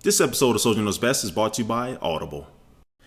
This episode of Soldier Knows Best is brought to you by Audible.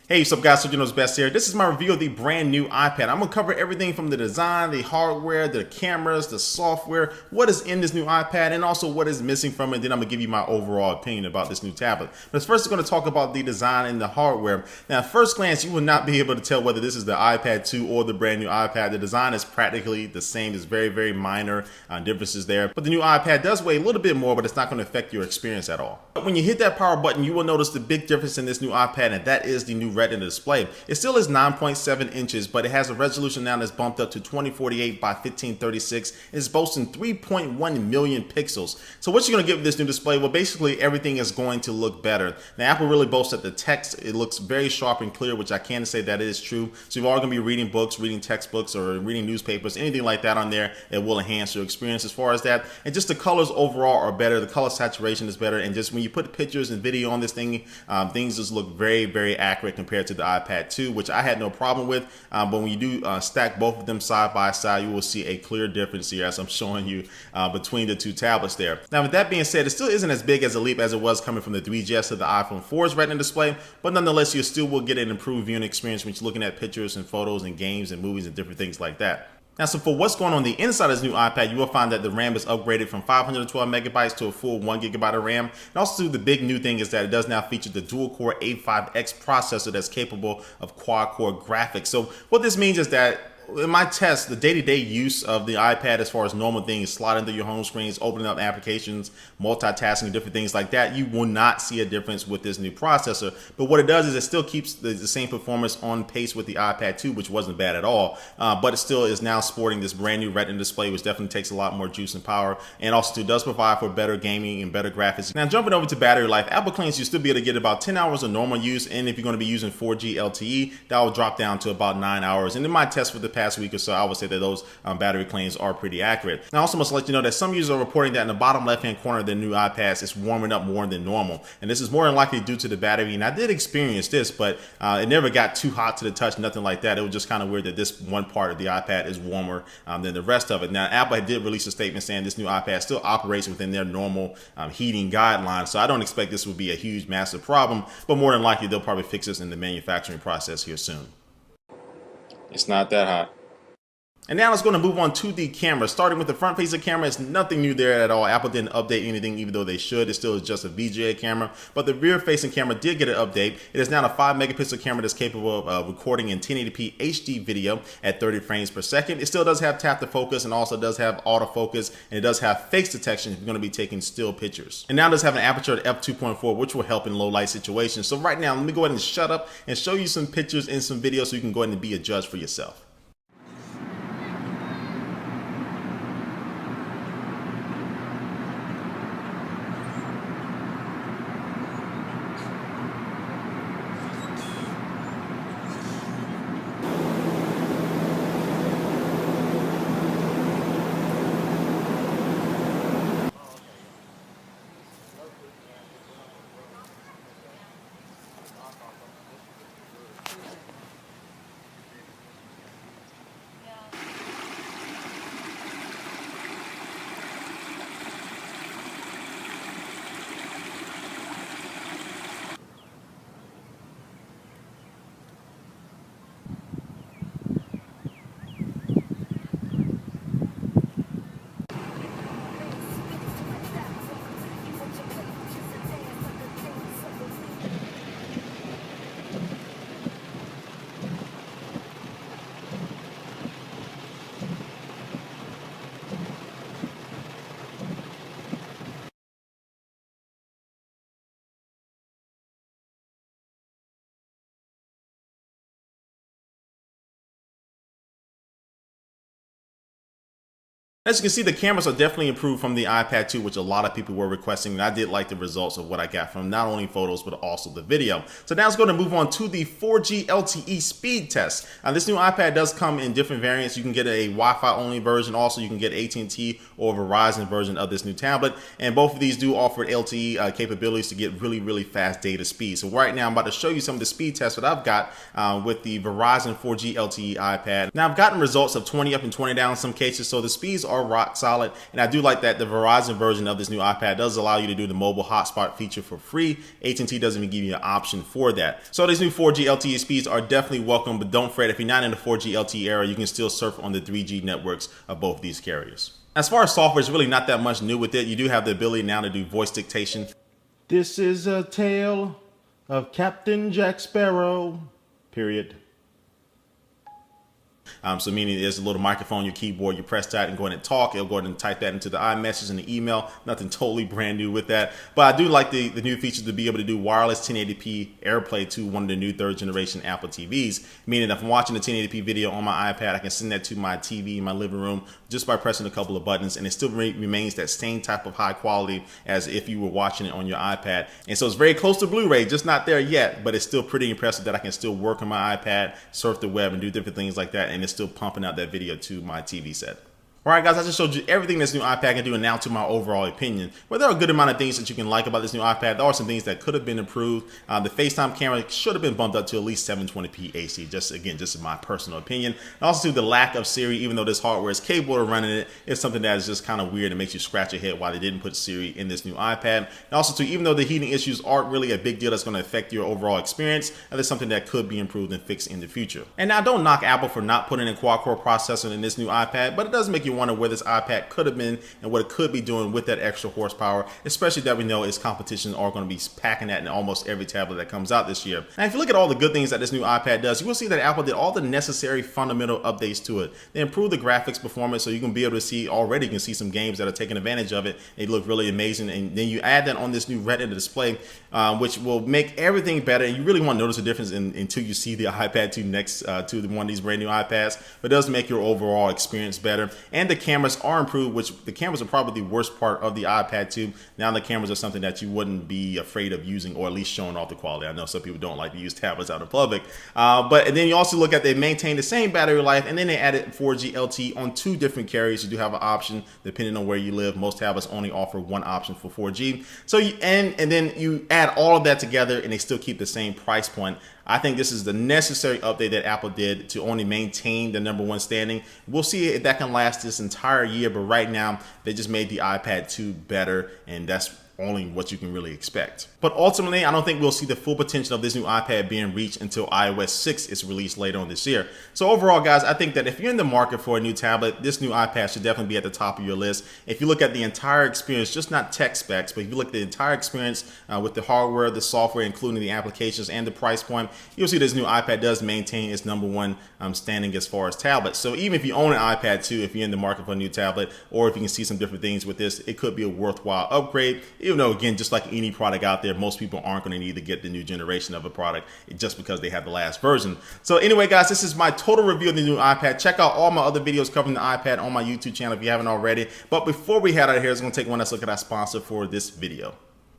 Hey, what's up guys, Soldier Knows Best here. This is my review of the brand new iPad. I'm going to cover everything from the design, the hardware, the cameras, the software, what is in this new iPad, and also what is missing from it. Then I'm going to give you my overall opinion about this new tablet. But first, I'm going to talk about the design and the hardware. Now, at first glance, you will not be able to tell whether this is the iPad 2 or the brand new iPad. The design is practically the same. There's very, very minor differences there. But the new iPad does weigh a little bit more, but it's not going to affect your experience at all. But when you hit that power button, you will notice the big difference in this new iPad, and that is the new Retina display. It still is 9.7 inches, but it has a resolution now that's bumped up to 2048 by 1536. It's boasting 3.1 million pixels. So what you're going to get with this new display? Well, basically everything is going to look better. Now, Apple really boasts that the text, it looks very sharp and clear, which I can say that is true. So you're all going to be reading books, reading textbooks, or reading newspapers, anything like that on there. It will enhance your experience as far as that. And just the colors overall are better. The color saturation is better. And just when you put pictures and video on this thing, things just look very, very accurate compared to the iPad 2, which I had no problem with. But when you do stack both of them side by side, you will see a clear difference here, as I'm showing you between the two tablets there. Now, with that being said, it still isn't as big as a leap as it was coming from the 3GS to the iPhone 4's Retina display, but nonetheless, you still will get an improved viewing experience when you're looking at pictures and photos and games and movies and different things like that. Now, so for what's going on the inside of this new iPad, you will find that the RAM is upgraded from 512 megabytes to a full 1 gigabyte of RAM. And also, the big new thing is that it does now feature the dual-core A5X processor that's capable of quad-core graphics. So what this means is that in my test, the day-to-day use of the iPad as far as normal things, sliding through your home screens, opening up applications, multitasking, different things like that, you will not see a difference with this new processor. But what it does is it still keeps the same performance on pace with the iPad 2, which wasn't bad at all. But it still is now sporting this brand new Retina display, which definitely takes a lot more juice and power, and also does provide for better gaming and better graphics. Now, jumping over to battery life, Apple claims you'll still be able to get about 10 hours of normal use, and if you're going to be using 4G LTE, that will drop down to about 9 hours. And in my test for the past week or so, I would say that those battery claims are pretty accurate. Now, I also must let you know that some users are reporting that in the bottom left-hand corner of their new iPads, it's warming up more than normal. And this is more than likely due to the battery. And I did experience this, but it never got too hot to the touch, nothing like that. It was just kind of weird that this one part of the iPad is warmer than the rest of it. Now, Apple did release a statement saying this new iPad still operates within their normal heating guidelines. So I don't expect this will be a huge, massive problem, but more than likely, they'll probably fix this in the manufacturing process here soon. It's not that hot. And now let's go to move on to the camera. Starting with the front-facing camera, it's nothing new there at all. Apple didn't update anything, even though they should. It still is just a VGA camera. But the rear-facing camera did get an update. It is now a 5-megapixel camera that's capable of recording in 1080p HD video at 30 frames per second. It still does have tap to focus and also does have autofocus, and it does have face detection if you're going to be taking still pictures. And now it does have an aperture at f2.4, which will help in low-light situations. So right now, let me go ahead and shut up and show you some pictures and some videos so you can go ahead and be a judge for yourself. As you can see, the cameras are definitely improved from the iPad 2, which a lot of people were requesting, and I did like the results of what I got from not only photos, but also the video. So now let's go to move on to the 4G LTE speed test. This new iPad does come in different variants. You can get a Wi-Fi only version. Also, you can get AT&T or Verizon version of this new tablet, and both of these do offer LTE capabilities to get really, really fast data speed. So right now, I'm about to show you some of the speed tests that I've got with the Verizon 4G LTE iPad. Now, I've gotten results of 20 up and 20 down in some cases, so the speeds are are rock solid. And I do like that the Verizon version of this new iPad does allow you to do the mobile hotspot feature for free. AT&T doesn't even give you an option for that. So these new 4G LTE speeds are definitely welcome, but don't fret, if you're not in the 4G LTE era, you can still surf on the 3G networks of both these carriers. As far as software, it's really not that much new with it. You do have the ability now to do voice dictation. This is a tale of Captain Jack Sparrow, period. So meaning there's a little microphone, your keyboard, you press that and go ahead and talk. It'll go ahead and type that into the iMessage and the email. Nothing totally brand new with that. But I do like the new feature to be able to do wireless 1080p AirPlay to one of the new 3rd generation Apple TVs. Meaning if I'm watching a 1080p video on my iPad, I can send that to my TV in my living room just by pressing a couple of buttons, and it still remains that same type of high quality as if you were watching it on your iPad. And so it's very close to Blu-ray, just not there yet, but it's still pretty impressive that I can still work on my iPad, surf the web, and do different things like that, and it's still pumping out that video to my TV set. Alright guys, I just showed you everything this new iPad can do, and now to my overall opinion. But there are a good amount of things that you can like about this new iPad. There are some things that could have been improved. The FaceTime camera should have been bumped up to at least 720p AC, just in my personal opinion. And also the lack of Siri, even though this hardware is capable of running it, is something that is just kind of weird and makes you scratch your head why they didn't put Siri in this new iPad. And also too, even though the heating issues aren't really a big deal that's going to affect your overall experience, that's something that could be improved and fixed in the future. And now don't knock Apple for not putting in quad-core processor in this new iPad, but it does make you wonder where this iPad could have been and what it could be doing with that extra horsepower, especially that we know its competition are going to be packing that in almost every tablet that comes out this year. And if you look at all the good things that this new iPad does, you will see that Apple did all the necessary fundamental updates to it. They improved the graphics performance, so you can be able to see already, you can see some games that are taking advantage of it. They look really amazing, and then you add that on this new Retina display, which will make everything better, and you really won't notice a difference until you see the iPad 2 next to one of these brand new iPads, but it does make your overall experience better. And the cameras are improved, which the cameras are probably the worst part of the iPad 2. Now the cameras are something that you wouldn't be afraid of using, or at least showing off the quality. I know some people don't like to use tablets out in public, but and then you also look at, they maintain the same battery life, and then they added 4G LTE on 2 different carriers. You do have an option depending on where you live. Most tablets only offer one option for 4G. So and then you add all of that together, and they still keep the same price point. I think this is the necessary update that Apple did to only maintain the #1 standing. We'll see if that can last this entire year, but right now they just made the iPad 2 better, and that's only what you can really expect. But ultimately, I don't think we'll see the full potential of this new iPad being reached until iOS 6 is released later on this year. So overall, guys, I think that if you're in the market for a new tablet, this new iPad should definitely be at the top of your list. If you look at the entire experience, just not tech specs, but if you look at the entire experience with the hardware, the software, including the applications and the price point, you'll see this new iPad does maintain its #1 standing as far as tablets. So even if you own an iPad 2, if you're in the market for a new tablet, or if you can see some different things with this, it could be a worthwhile upgrade. Even though, again, just like any product out there, most people aren't going to need to get the new generation of a product just because they have the last version. So anyway, guys, this is my total review of the new iPad. Check out all my other videos covering the iPad on my YouTube channel if you haven't already. But before we head out of here, I'm going to take one last look at our sponsor for this video.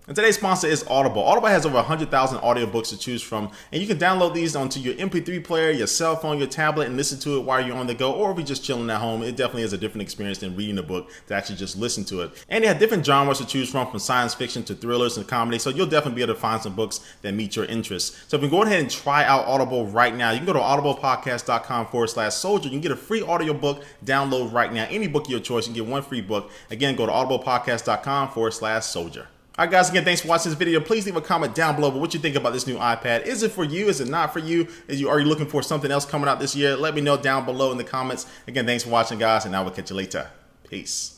And today's sponsor is Audible. Audible has over 100,000 audiobooks to choose from, and you can download these onto your MP3 player, your cell phone, your tablet, and listen to it while you're on the go, or if you're just chilling at home. It definitely is a different experience than reading a book to actually just listen to it. And they have different genres to choose from science fiction to thrillers and comedy, so you'll definitely be able to find some books that meet your interests. So if you go ahead and try out Audible right now, you can go to audiblepodcast.com/soldier. You can get a free audiobook download right now. Any book of your choice, you can get one free book. Again, go to audiblepodcast.com/soldier. Alright guys, again, thanks for watching this video. Please leave a comment down below about what you think about this new iPad. Is it for you? Is it not for you? Are you looking for something else coming out this year? Let me know down below in the comments. Again, thanks for watching, guys, and I will catch you later. Peace.